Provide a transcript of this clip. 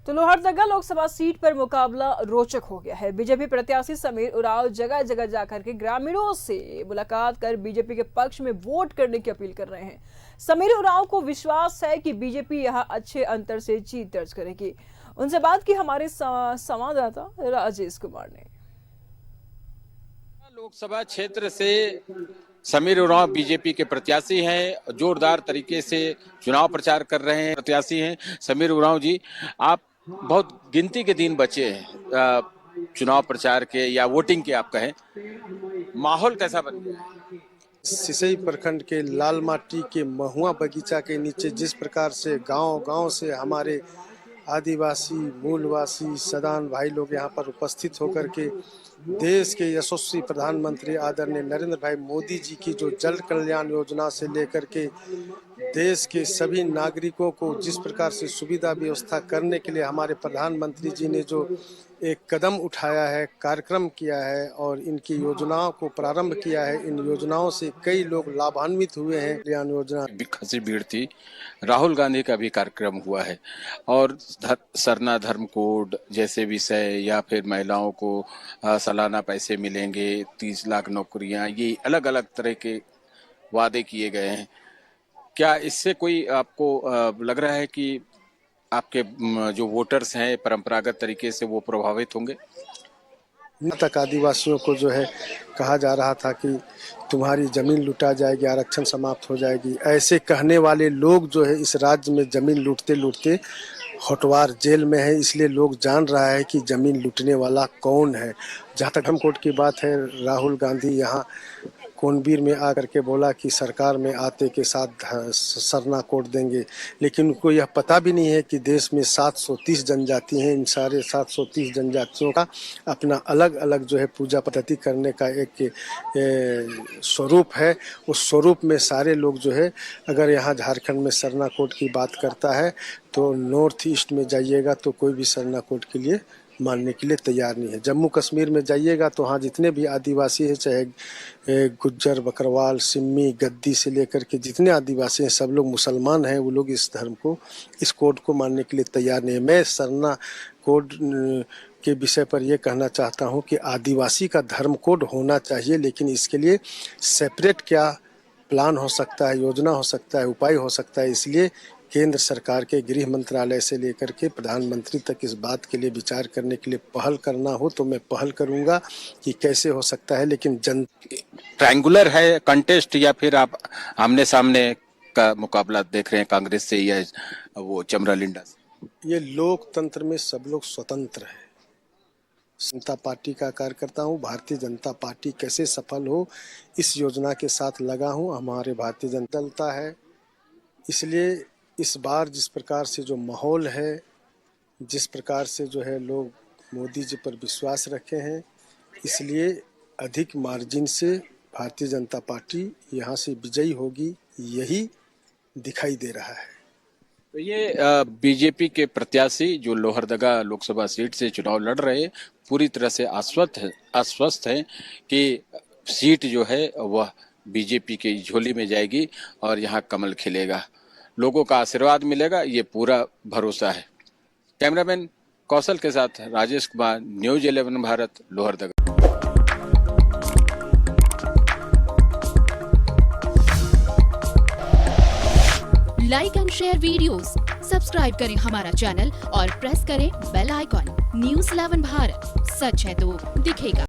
तो लोहरदगा लोकसभा सीट पर मुकाबला रोचक हो गया है। बीजेपी प्रत्याशी समीर उरांव जगह जगह जाकर के ग्रामीणों से मुलाकात कर बीजेपी के पक्ष में वोट करने की अपील कर रहे हैं। समीर उरांव को विश्वास है कि बीजेपी यहां अच्छे अंतर से जीत दर्ज करेगी। उनसे बात की हमारे संवाददाता राजेश कुमार ने। लोकसभा क्षेत्र से समीर उरांव बीजेपी के प्रत्याशी हैं, जोरदार तरीके से चुनाव प्रचार कर रहे हैं। प्रत्याशी हैं समीर उरांव जी, आप बहुत गिनती के दिन बचे हैं चुनाव प्रचार के या वोटिंग के, आप कहें, माहौल कैसा बन गया? सिसई प्रखंड के लाल माटी के महुआ बगीचा के नीचे जिस प्रकार से गांव-गांव से हमारे आदिवासी मूलवासी सदान भाई लोग यहाँ पर उपस्थित होकर के देश के यशस्वी प्रधानमंत्री आदरणीय नरेंद्र भाई मोदी जी की जो जल कल्याण योजना से लेकर के देश के सभी नागरिकों को जिस प्रकार से सुविधा व्यवस्था करने के लिए हमारे प्रधानमंत्री जी ने जो एक कदम उठाया है, कार्यक्रम किया है और इनकी योजनाओं को प्रारंभ किया है, इन योजनाओं से कई लोग लाभान्वित हुए हैं। कल्याण योजना खासी भीड़ थी, राहुल गांधी का भी कार्यक्रम हुआ है और सरना धर्म कोड जैसे विषय या फिर महिलाओं को सालाना पैसे मिलेंगे, 30 लाख नौकरियां, ये अलग अलग तरह के वादे किए गए हैं। क्या इससे कोई आपको लग रहा है कि आपके जो वोटर्स हैं परंपरागत तरीके से वो प्रभावित होंगे? तक आदिवासियों को जो है कहा जा रहा था कि तुम्हारी जमीन लुटा जाएगी, आरक्षण समाप्त हो जाएगी। ऐसे कहने वाले लोग जो है इस राज्य में जमीन लूटते लूटते होटवार जेल में है, इसलिए लोग जान रहा है कि जमीन लूटने वाला कौन है। जहाँ तक हम कोर्ट की बात है, राहुल गांधी यहाँ कोनबीर में आकर के बोला कि सरकार में आते के साथ सरना कोड देंगे, लेकिन उनको यह पता भी नहीं है कि देश में 730 जनजाति हैं। इन सारे 730 जनजातियों का अपना अलग अलग जो है पूजा पद्धति करने का एक स्वरूप है। उस स्वरूप में सारे लोग जो है, अगर यहाँ झारखंड में सरना कोड की बात करता है तो नॉर्थ ईस्ट में जाइएगा तो कोई भी सरना कोड के लिए मानने के लिए तैयार नहीं है। जम्मू कश्मीर में जाइएगा तो हाँ जितने भी आदिवासी हैं, चाहे गुज्जर, बकरवाल, सिम्मी, गद्दी से लेकर के जितने आदिवासी हैं, सब लोग मुसलमान हैं, वो लोग इस धर्म को, इस कोड को मानने के लिए तैयार नहीं है। मैं सरना कोड के विषय पर यह कहना चाहता हूँ कि आदिवासी का धर्म कोड होना चाहिए, लेकिन इसके लिए सेपरेट क्या प्लान हो सकता है, योजना हो सकता है, उपाय हो सकता है। इसलिए केंद्र सरकार के गृह मंत्रालय से लेकर के प्रधानमंत्री तक इस बात के लिए विचार करने के लिए पहल करना हो तो मैं पहल करूंगा कि कैसे हो सकता है। लेकिन ट्रायंगुलर है कंटेस्ट या फिर आप आमने सामने का मुकाबला देख रहे हैं कांग्रेस से या वो चमरा लिंडा से? ये लोकतंत्र में सब लोग स्वतंत्र है। जनता पार्टी का कार्यकर्ता हूँ, भारतीय जनता पार्टी कैसे सफल हो इस योजना के साथ लगा हूँ। हमारे भारतीय जनता दल है, इसलिए इस बार जिस प्रकार से जो माहौल है, जिस प्रकार से जो है लोग मोदी जी पर विश्वास रखे हैं, इसलिए अधिक मार्जिन से भारतीय जनता पार्टी यहाँ से विजयी होगी, यही दिखाई दे रहा है। तो ये बीजेपी के प्रत्याशी जो लोहरदगा लोकसभा सीट से चुनाव लड़ रहे हैं, पूरी तरह से आश्वस्त हैं कि सीट जो है वह बीजेपी की झोली में जाएगी और यहाँ कमल खिलेगा, लोगों का आशीर्वाद मिलेगा, ये पूरा भरोसा है। कैमरामैन कौशल के साथ Rajesh Kumar, news 11 Bharat, Lohardaga. Like and share videos, subscribe करें हमारा चैनल और प्रेस करें बेल आइकॉन। न्यूज़ 11 भारत, सच है तो दिखेगा।